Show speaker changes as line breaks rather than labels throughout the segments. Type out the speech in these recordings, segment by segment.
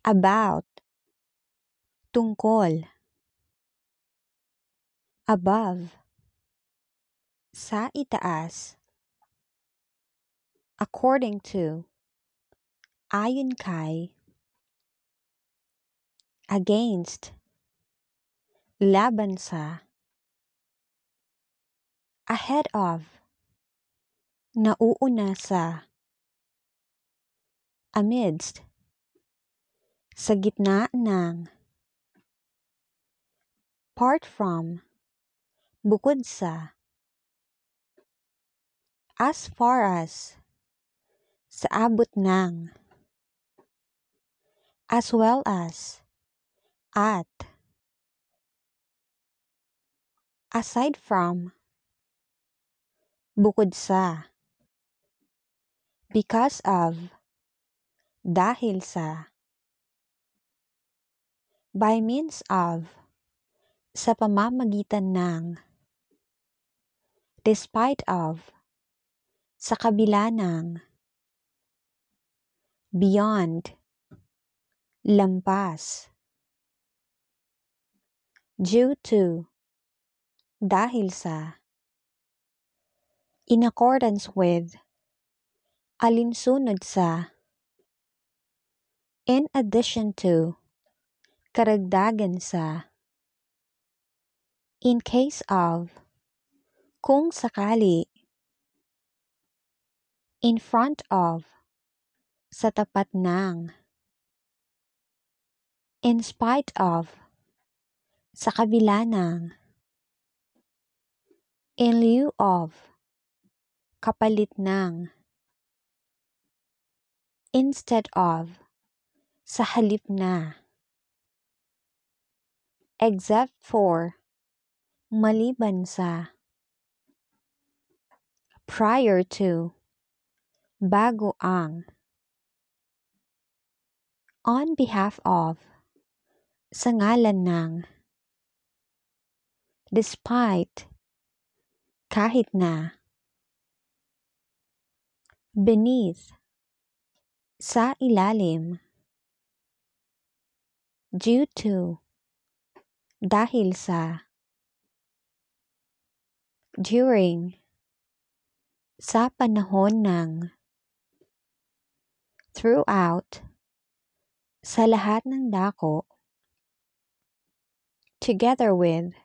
about, tungkol, above, sa itaas, according to, ayon kay, against, laban sa, ahead of, nauuna sa, amidst, sa gitna ng, part from, bukod sa, as far as, sa abot ng, as well as, at, aside from, bukod sa, because of, dahil sa, by means of, sa pamamagitan ng, despite of, sa kabila ng, beyond, lampas, due to, dahil sa, in accordance with, alinsunod sa, in addition to, karagdagan sa, in case of, kung sakali, in front of, sa tapat ng, in spite of, sa kabila ng, in lieu of, kapalit ng, instead of, sa halip na, except for, maliban sa, prior to, bago ang, on behalf of, sa ngalan ng, despite, kahit na, beneath, sa ilalim, due to, dahil sa, during, sa panahon ng, throughout, sa lahat ng dako, together with,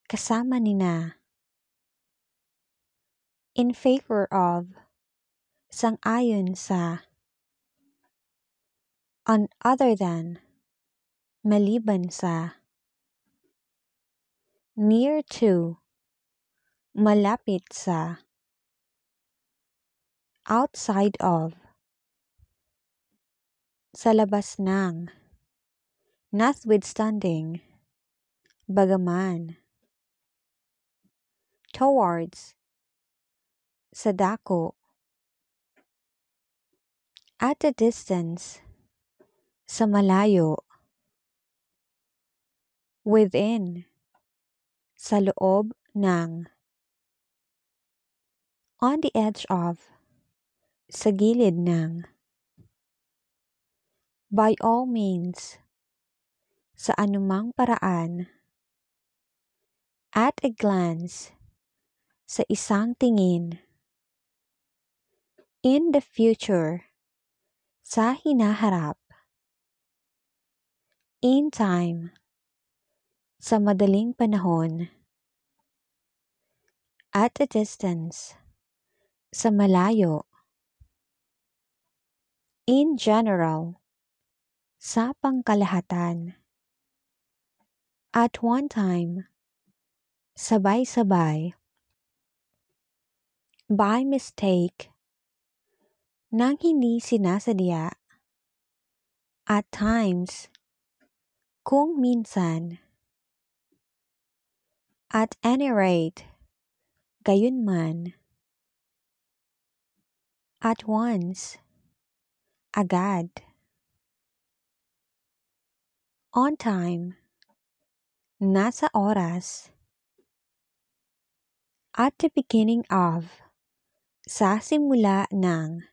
kasama nina, in favor of, sang-ayon sa, on other than, maliban sa, near to, malapit sa, outside of, sa labas ng, notwithstanding, bagaman, towards, sa dako, at a distance, sa malayo, within, sa loob ng, on the edge of, sa gilid ng, by all means, sa anumang paraan, at a glance, sa isang tingin, in the future, sa hinaharap, in time, sa madaling panahon, at a distance, sa malayo, in general, sa pangkalahatan, at one time, sabay-sabay, by mistake, nang hindi sinasadya, at times, kung minsan, at any rate, gayunman, at once, agad, on time, nasa oras, at the beginning of, sa simula ng,